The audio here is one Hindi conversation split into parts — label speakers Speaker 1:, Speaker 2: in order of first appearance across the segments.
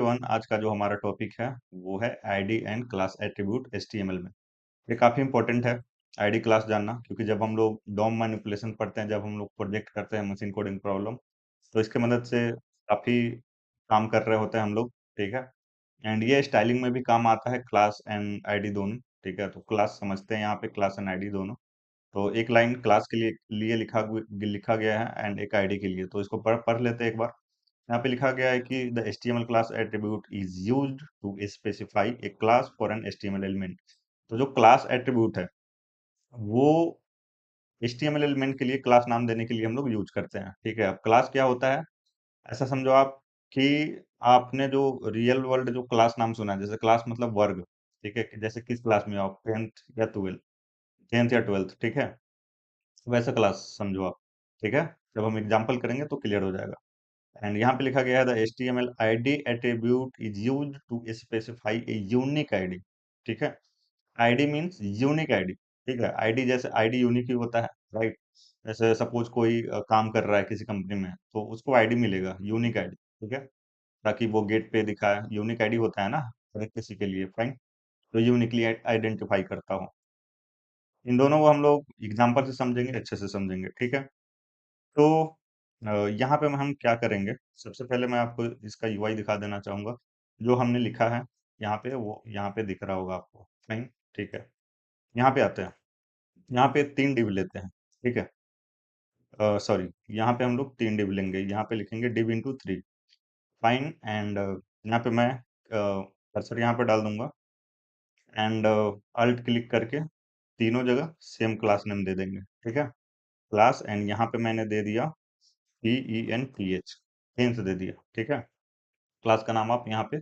Speaker 1: वन आज का जो हमारा टॉपिक है वो है ID and class attribute HTML में। ये काफी इंपॉर्टेंट है आईडी क्लास जानना, क्योंकि जब हम लोग डॉम मैनिपुलेशन पढ़ते हैं, जब हम लोग प्रोजेक्ट करते हैं मशीन कोडिंग प्रॉब्लम, तो इसके मदद से काफी काम कर रहे होते हैं हम लोग। ठीक है। एंड ये स्टाइलिंग में भी काम आता है, क्लास एंड आईडी दोनों। ठीक है, तो क्लास समझते हैं यहाँ पे, क्लास एंड आईडी दोनों। तो एक लाइन क्लास के लिए लिखा गया है एंड एक आईडी के लिए, तो इसको पढ़ पढ़ लेते हैं एक बार। यहाँ पे लिखा गया है कि the HTML class attribute is used to specify a class for an HTML element. तो जो क्लास एट्रीब्यूट है वो HTML एलिमेंट के लिए क्लास नाम देने के लिए हम लोग यूज करते हैं। ठीक है, अब क्लास क्या होता है, ऐसा समझो आप कि आपने जो रियल वर्ल्ड जो क्लास नाम सुना है, जैसे क्लास मतलब वर्ग। ठीक है, कि जैसे किस क्लास में हो आप, 10th या 12th, ठीक है, वैसा क्लास समझो आप। ठीक है, जब हम एग्जाम्पल करेंगे तो क्लियर हो जाएगा। एंड यहाँ पे लिखा गया है the HTML ID attribute is used to specify a unique ID। ठीक है, ID मीन्स यूनिक ID। ठीक है, ID जैसे ID यूनिक ही होता है, राइट। जैसे सपोज कोई काम कर रहा है किसी कंपनी में, तो उसको ID मिलेगा, यूनिक ID। ठीक है, ताकि वो गेट पे दिखाए, यूनिक ID होता है ना हर एक किसी के लिए, फाइन। तो यूनिकली आइडेंटिफाई करता हूँ। इन दोनों को हम लोग एग्जाम्पल से समझेंगे, अच्छे से समझेंगे। ठीक है, तो यहाँ पे हम क्या करेंगे, सबसे पहले मैं आपको इसका यूआई दिखा देना चाहूंगा। जो हमने लिखा है यहाँ पे, वो यहाँ पे दिख रहा होगा आपको, फाइन। ठीक है, यहाँ पे आते हैं। यहाँ पे 3 div लेते हैं। ठीक है, सॉरी, यहाँ पे हम लोग 3 div लेंगे। यहाँ पे लिखेंगे div into 3, फाइन। एंड यहाँ पे मैं कर्सर यहाँ पे डाल दूंगा एंड अल्ट क्लिक करके तीनों जगह सेम क्लास नेम दे देंगे। ठीक है, क्लास, एंड यहाँ पे मैंने दे दिया TENTH, टेंथ दे दिया। ठीक है, क्लास का नाम आप यहाँ पे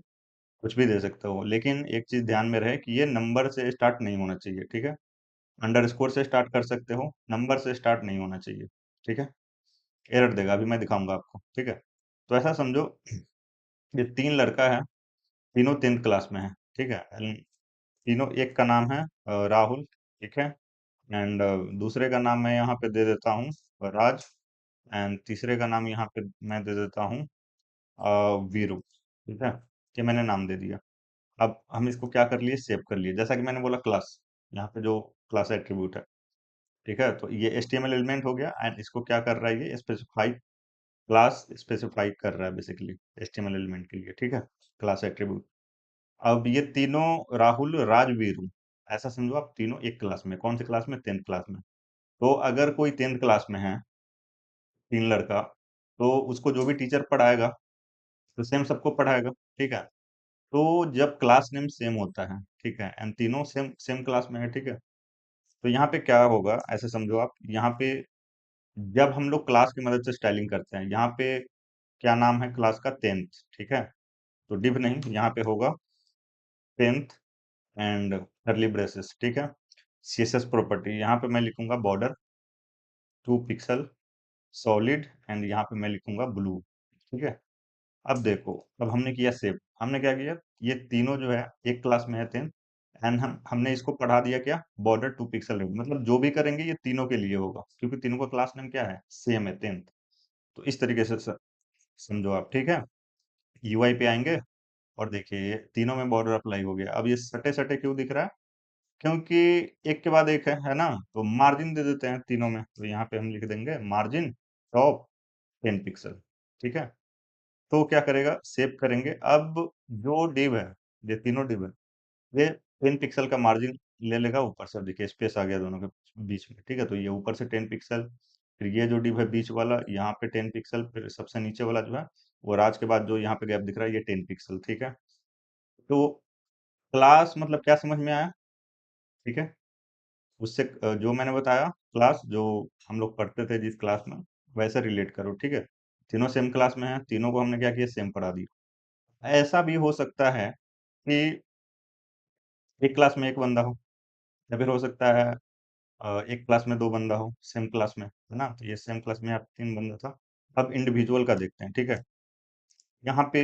Speaker 1: कुछ भी दे सकते हो, लेकिन एक चीज ध्यान में रहे कि ये नंबर से स्टार्ट नहीं होना चाहिए। ठीक है, अंडरस्कोर से स्टार्ट कर सकते हो, नंबर से स्टार्ट नहीं होना चाहिए। ठीक है, एरर देगा, अभी मैं दिखाऊंगा आपको। ठीक है, तो ऐसा समझो ये 3 लड़का है, तीनों 10th क्लास में है। ठीक है, and तीनों, एक का नाम है राहुल। ठीक है, एंड दूसरे का नाम मैं यहाँ पे दे देता हूँ राज। एंड तीसरे का नाम यहाँ पे मैं दे देता हूँ वीरू। ठीक है, ये मैंने नाम दे दिया। अब हम इसको क्या कर लिए, सेव कर लिए। जैसा कि मैंने बोला क्लास, यहाँ पे जो क्लास एट्रीब्यूट है, ठीक है, तो ये HTML एलिमेंट हो गया एंड इसको क्या कर रहा है, ये स्पेसिफाई, क्लास स्पेसिफाई कर रहा है बेसिकली HTML एलिमेंट के लिए। ठीक है, क्लास एट्रीब्यूट। अब ये तीनों राहुल राजवीर, ऐसा समझो आप, तीनों एक क्लास में, कौन सी क्लास में, 10th क्लास में। तो अगर कोई 10th क्लास में है, 3 लड़का, तो उसको जो भी टीचर पढ़ाएगा तो सेम सबको पढ़ाएगा। ठीक है, तो जब क्लास नेम सेम होता है, ठीक है, एंड तीनों सेम सेम क्लास में है, ठीक है, तो यहाँ पे क्या होगा, ऐसे समझो आप, यहाँ पे जब हम लोग क्लास की मदद से स्टाइलिंग करते हैं, यहाँ पे क्या नाम है क्लास का, 10th। ठीक है, तो डिव नहीं, यहाँ पे होगा 10th एंड कर्ली ब्रेसेस। ठीक है, CSS प्रॉपर्टी, यहाँ पे मैं लिखूंगा बॉर्डर 2 पिक्सल सॉलिड, एंड यहाँ पे मैं लिखूंगा ब्लू। ठीक है, अब देखो, अब हमने किया सेव, हमने क्या किया, ये तीनों जो है एक क्लास में है 10th, एंड हमने इसको पढ़ा दिया क्या, बॉर्डर 2 पिक्सल, मतलब जो भी करेंगे ये तीनों के लिए होगा, क्योंकि तीनों का क्लास नेम क्या है, सेम है, 10th। तो इस तरीके से समझो आप। ठीक है, यूआई पे आएंगे और देखिए ये तीनों में बॉर्डर अप्लाई हो गया। अब ये सटे सटे क्यों दिख रहा है, क्योंकि एक के बाद एक है ना, तो मार्जिन दे देते हैं तीनों में। तो यहाँ पे हम लिख देंगे मार्जिन टॉप 10 पिक्सल। ठीक है, तो क्या करेगा, सेव करेंगे। अब जो डिव है, ये तीनों डिव है, ये 10 पिक्सल का मार्जिन ले लेगा ऊपर से। अब देखिए स्पेस आ गया दोनों के बीच में। ठीक है, तो ये ऊपर से 10 पिक्सल, फिर ये जो डिव है बीच वाला, यहाँ पे 10 पिक्सल, फिर सबसे नीचे वाला जो है वो राज के बाद जो यहाँ पे गैप दिख रहा है, ये 10 पिक्सल। ठीक है, तो क्लास मतलब क्या समझ में आया। ठीक है, उससे जो मैंने बताया, क्लास जो हम लोग पढ़ते थे जिस क्लास में, वैसे रिलेट करो। ठीक है, तीनों सेम क्लास में है, तीनों को हमने क्या किया, सेम पढ़ा दिया। ऐसा भी हो सकता है कि एक क्लास में एक बंदा हो, या फिर हो सकता है एक क्लास में 2 बंदा हो, सेम क्लास में, है ना। तो ये सेम क्लास में आप 3 बंदा था। अब इंडिविजुअल का देखते हैं। ठीक है, यहाँ पे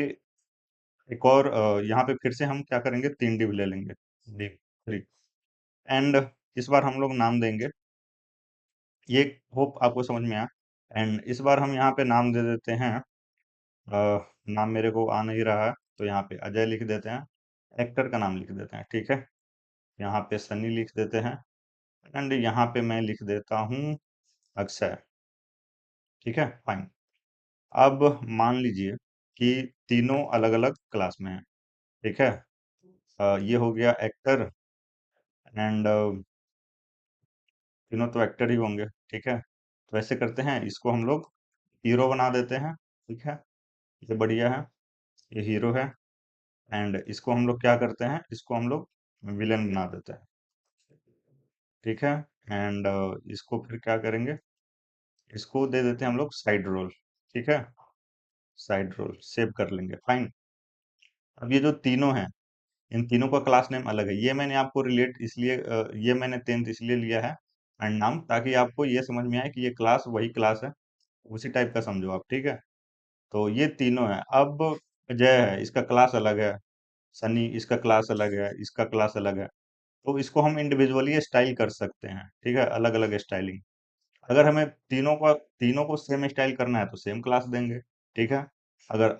Speaker 1: एक और यहाँ पे फिर से हम क्या करेंगे, 3 div ले लेंगे, div 3, एंड इस बार हम लोग नाम देंगे, ये होप आपको समझ में आया। एंड इस बार हम यहाँ पे नाम दे देते हैं, नाम मेरे को आ नहीं रहा है, तो यहाँ पे अजय लिख देते हैं, एक्टर का नाम लिख देते हैं, ठीक है। यहाँ पे सनी लिख देते हैं, एंड यहाँ पे मैं लिख देता हूँ अक्षय, ठीक है, फाइन। अब मान लीजिए कि तीनों अलग अलग क्लास में हैं, ठीक है। ये हो गया एक्टर, एंड तीनों तो एक्टर ही होंगे, ठीक है। तो ऐसे करते हैं, इसको हम लोग हीरो बना देते हैं, ठीक है। ये बढ़िया है, ये हीरो है। एंड इसको हम लोग क्या करते हैं, इसको हम लोग विलेन बना देते हैं, ठीक है। एंड इसको फिर क्या करेंगे, इसको दे देते हैं हम लोग साइड रोल, ठीक है। साइड रोल सेव कर लेंगे, फाइन। अब ये जो तीनों हैं, इन तीनों का क्लास नेम अलग है। ये मैंने आपको रिलेट इसलिए ये मैंने 10th इसलिए लिया है एंड नाम, ताकि आपको ये समझ में आए कि ये क्लास वही क्लास है, उसी टाइप का समझो आप, ठीक है। तो ये तीनों है। अब जय है, इसका क्लास अलग है। सनी, इसका क्लास अलग है, इसका क्लास अलग है। तो इसको हम इंडिविजुअली स्टाइल कर सकते हैं, ठीक है, अलग अलग स्टाइलिंग। अगर हमें तीनों को सेम स्टाइल करना है तो सेम क्लास देंगे, ठीक है। अगर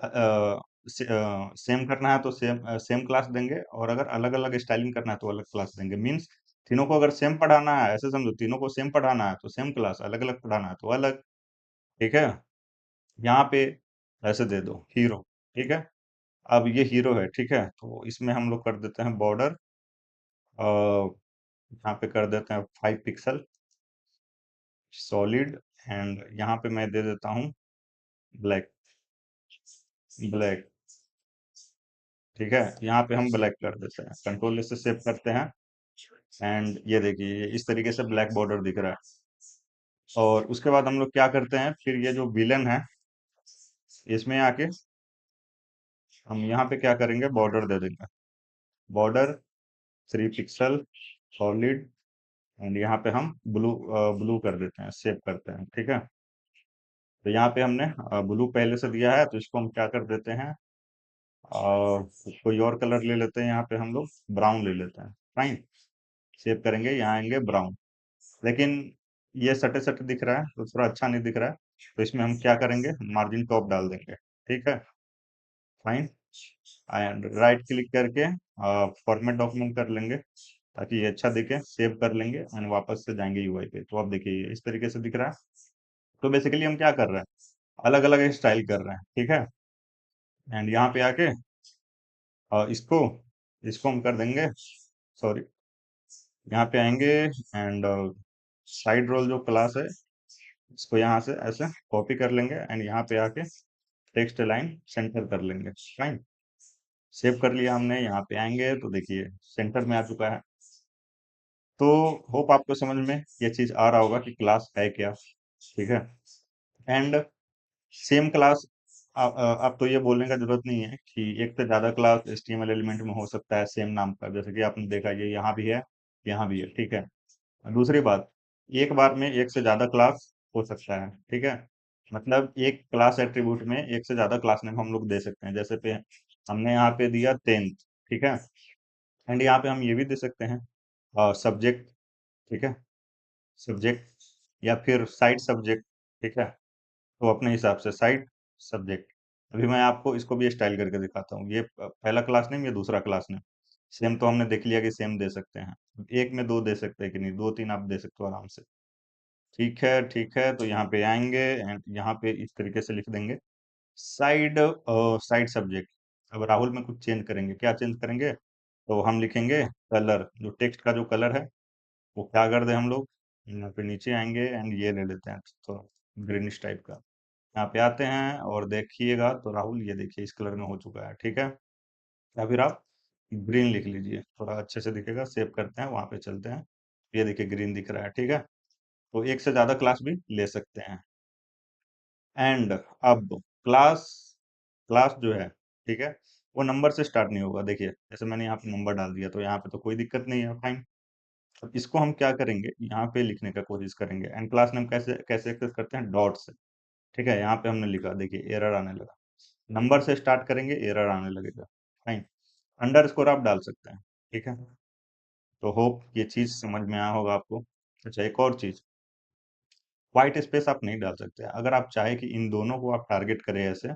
Speaker 1: सेम करना है तो सेम क्लास देंगे, और अगर अलग अलग स्टाइलिंग करना है तो अलग क्लास देंगे। मीन्स तीनों को अगर सेम पढ़ाना है, ऐसे समझो, तीनों को सेम पढ़ाना है तो सेम क्लास, अलग अलग पढ़ाना है तो अलग, ठीक है। यहाँ पे ऐसे दे दो हीरो, ठीक है। अब ये हीरो है, ठीक है, तो इसमें हम लोग कर देते हैं बॉर्डर, यहाँ पे कर देते हैं 5 पिक्सल सॉलिड, एंड यहाँ पे मैं दे देता हूँ ब्लैक, ब्लैक, ठीक है। यहाँ पे हम ब्लैक कर देते हैं, कंट्रोल से सेव करते हैं, एंड ये देखिए ये इस तरीके से ब्लैक बॉर्डर दिख रहा है। और उसके बाद हम लोग क्या करते हैं, फिर ये जो विलन है, इसमें आके हम यहाँ पे क्या करेंगे, बॉर्डर दे देंगे, बॉर्डर 3 पिक्सल सॉलिड, एंड यहाँ पे हम ब्लू कर देते हैं, सेव करते हैं, ठीक है। तो यहाँ पे हमने ब्लू पहले से दिया है, तो इसको हम क्या कर देते हैं, और कोई और कलर ले लेते हैं, यहाँ पे हम लोग ब्राउन ले लेते हैं, फाइन। सेव करेंगे, यहाँ आएंगे ब्राउन। लेकिन ये सटे सटे दिख रहा है तो थोड़ा अच्छा नहीं दिख रहा है, तो इसमें हम क्या करेंगे, मार्जिन टॉप डाल देंगे, ठीक है, फाइन। एंड राइट क्लिक करके फॉर्मेट डॉक्यूमेंट कर लेंगे, ताकि ये अच्छा दिखे, सेव कर लेंगे एंड वापस से जाएंगे यूआई पे। तो अब देखिए ये इस तरीके से दिख रहा है। तो बेसिकली हम क्या कर रहे हैं, अलग अलग स्टाइल कर रहे हैं, ठीक है। एंड यहाँ पे आके इसको इसको हम कर देंगे, सॉरी, यहाँ पे आएंगे, एंड साइड रोल जो क्लास है, इसको यहाँ से ऐसे कॉपी कर लेंगे, एंड यहाँ पे आके टेक्स्ट लाइन सेंटर कर लेंगे, फाइन। सेव कर लिया हमने, यहाँ पे आएंगे तो देखिए सेंटर में आ चुका है। तो होप आपको समझ में ये चीज आ रहा होगा कि क्लास है क्या, ठीक है। एंड सेम क्लास, अब तो ये बोलने का जरूरत नहीं है कि एक से ज्यादा क्लास HTML एलिमेंट में हो सकता है सेम नाम का, जैसे कि आपने देखा ये यहाँ भी है, यहाँ भी है, ठीक है। दूसरी बात, एक बार में एक से ज्यादा क्लास हो सकता है, ठीक है। मतलब एक क्लास एट्रीब्यूट में एक से ज्यादा क्लास नेम हम लोग दे सकते हैं, जैसे पे हमने यहाँ पे दिया 10th, ठीक है। एंड यहाँ पे हम ये भी दे सकते हैं सब्जेक्ट, ठीक है, सब्जेक्ट, या फिर साइड सब्जेक्ट, ठीक है। तो अपने हिसाब से साइड सब्जेक्ट। अभी मैं आपको इसको भी स्टाइल करके दिखाता हूँ, ये पहला क्लास नेम, ये दूसरा क्लास नेम। सेम तो हमने देख लिया कि सेम दे सकते हैं, एक में दो दे सकते हैं कि नहीं, दो तीन आप दे सकते हो आराम से, ठीक है, ठीक है। तो यहाँ पे आएंगे एंड यहाँ पे इस तरीके से लिख देंगे साइड, साइड सब्जेक्ट। अब राहुल में कुछ चेंज करेंगे, क्या चेंज करेंगे, तो हम लिखेंगे कलर, जो टेक्स्ट का जो कलर है वो क्या कर दे हम लोग, यहाँ पे नीचे आएंगे एंड ये ले लेते हैं, तो ग्रीनिश टाइप का। यहाँ पे आते हैं और देखिएगा तो राहुल ये देखिए इस कलर में हो चुका है, ठीक है। या फिर आप ग्रीन लिख लीजिए, थोड़ा अच्छे से दिखेगा। सेव करते हैं, वहां पे चलते हैं, ये देखिए ग्रीन दिख रहा है, ठीक है। तो एक से ज्यादा क्लास भी ले सकते हैं। एंड अब क्लास, क्लास जो है, ठीक है, वो नंबर से स्टार्ट नहीं होगा। देखिए जैसे मैंने यहाँ पे नंबर डाल दिया, तो यहाँ पे तो कोई दिक्कत नहीं है, फाइन। अब इसको हम क्या करेंगे, यहाँ पे लिखने का कोशिश करेंगे। एंड क्लास नेम कैसे कैसे एक्सेस करते हैं, डॉट से, ठीक है। यहाँ पे हमने लिखा, देखिए एरर आने लगा, नंबर से स्टार्ट करेंगे एरर आने लगेगा, फाइन। अंडर स्कोर आप डाल सकते हैं, ठीक है। तो होप ये चीज समझ में आया होगा आपको। अच्छा, एक और चीज, व्हाइट स्पेस आप नहीं डाल सकते। अगर आप चाहे कि इन दोनों को आप टारगेट करें ऐसे,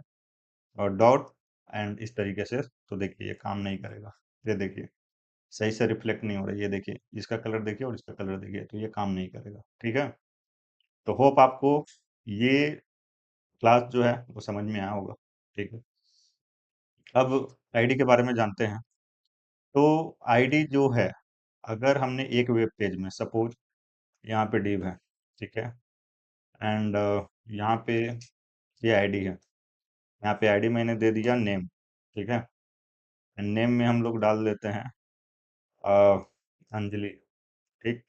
Speaker 1: और डॉट एंड इस तरीके से, तो देखिए ये काम नहीं करेगा। ये देखिए सही से रिफ्लेक्ट नहीं हो रहा है, ये देखिए इसका कलर देखिए और इसका कलर देखिए, तो ये काम नहीं करेगा। ठीक है, तो होप आपको ये क्लास जो है वो समझ में आया होगा। ठीक है, अब आईडी के बारे में जानते हैं। तो आईडी जो है, अगर हमने एक वेब पेज में सपोज यहाँ पे div है, ठीक है, एंड यहाँ पे ये आईडी है, यहाँ पे आईडी मैंने दे दिया नेम। ठीक है, नेम में हम लोग डाल देते हैं अंजलि। ठीक,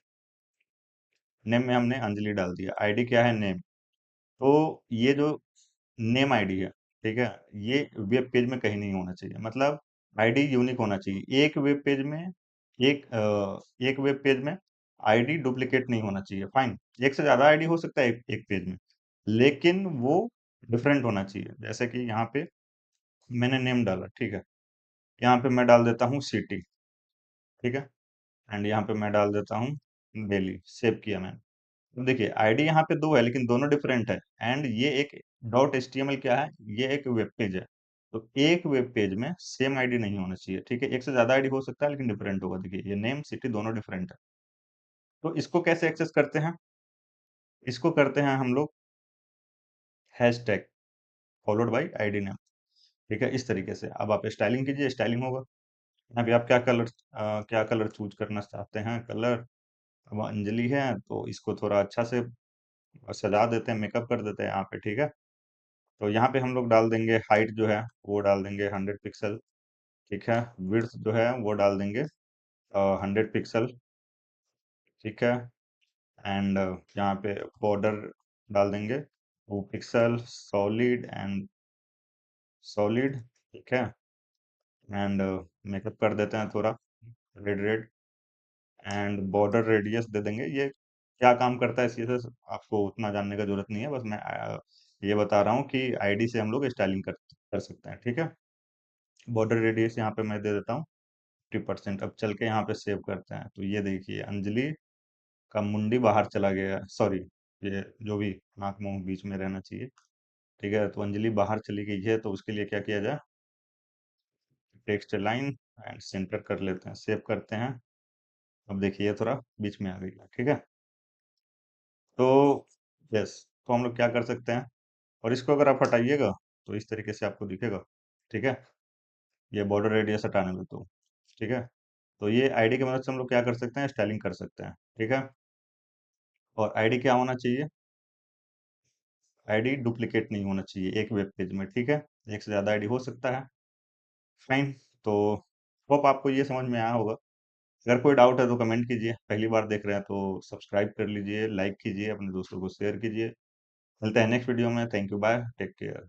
Speaker 1: नेम में हमने अंजलि डाल दिया, आईडी क्या है, नेम। तो ये जो नेम आईडी है, ठीक है, ये वेब पेज में कहीं नहीं होना चाहिए, मतलब आईडी यूनिक होना चाहिए। एक वेब पेज में एक वेब पेज में आईडी डुप्लीकेट नहीं होना चाहिए। फाइन, एक से ज्यादा आईडी हो सकता है एक पेज में, लेकिन वो डिफरेंट होना चाहिए। जैसे कि यहाँ पे मैंने नेम डाला, ठीक है, यहाँ पे मैं डाल देता हूँ सिटी। ठीक है, एंड यहाँ पे मैं डाल देता हूँ दिल्ली, सेव किया मैंने। तो देखिए आईडी यहाँ पे दो है लेकिन दोनों डिफरेंट है। एंड ये एक डॉट एचटीएमएल क्या है, ये एक वेब पेज है। तो एक वेब पेज में सेम आईडी नहीं होना चाहिए। ठीक है, एक से ज्यादा आईडी हो सकता है लेकिन डिफरेंट होगा। देखिए ये नेम सिटी दोनों डिफरेंट है। तो इसको कैसे एक्सेस करते हैं, इसको करते हैं हम लोग hash tag followed by ID name. ठीक है, इस तरीके से अब आप स्टाइलिंग कीजिए, स्टाइलिंग होगा। यहाँ पे आप क्या कलर चूज करना चाहते हैं, कलर। अब अंजलि है तो इसको थोड़ा अच्छा से सजा देते हैं, मेकअप कर देते हैं यहाँ पे। ठीक है, तो यहाँ पे हम लोग डाल देंगे हाइट जो है वो डाल देंगे 100 पिक्सल। ठीक है, विड्थ जो है वो डाल देंगे 100 पिक्सल। ठीक है, एंड यहाँ पे बॉर्डर डाल देंगे 2 पिक्सल, सॉलिड एंड सॉलिड। ठीक है, एंड मेकअप कर देते हैं थोड़ा red red, and border radius दे देंगे। ये क्या काम करता है इसी से आपको उतना जानने का जरूरत नहीं है, बस मैं ये बता रहा हूँ कि आईडी से हम लोग स्टाइलिंग कर सकते हैं। ठीक है, बॉर्डर रेडियस यहाँ पे मैं दे देता हूँ 50%। अब चल के यहाँ पे सेव करते हैं, तो ये देखिए अंजलि का मुंडी बाहर चला गया, सॉरी, ये जो भी नाक मुंह बीच में रहना चाहिए। ठीक है, तो अंजलि बाहर चली गई है, तो उसके लिए क्या किया जाए, टेक्स्ट लाइन एंड सेंटर कर लेते हैं, सेव करते हैं। अब देखिए ये थोड़ा बीच में आ गई है। ठीक है, तो यस, तो हम लोग क्या कर सकते हैं, और इसको अगर आप हटाइएगा तो इस तरीके से आपको दिखेगा। ठीक है, ये बॉर्डर रेडियस हटाने में, तो ठीक है, तो ये आईडी की मदद से हम लोग क्या कर सकते हैं, स्टाइलिंग कर सकते हैं। ठीक है, और आईडी क्या होना चाहिए, आईडी डुप्लीकेट नहीं होना चाहिए एक वेब पेज में। ठीक है, एक से ज़्यादा आईडी हो सकता है। फाइन, तो होप आपको ये समझ में आया होगा। अगर कोई डाउट है तो कमेंट कीजिए, पहली बार देख रहे हैं तो सब्सक्राइब कर लीजिए, लाइक कीजिए, अपने दोस्तों को शेयर कीजिए। मिलते हैं नेक्स्ट वीडियो में। Thank you, bye, take care.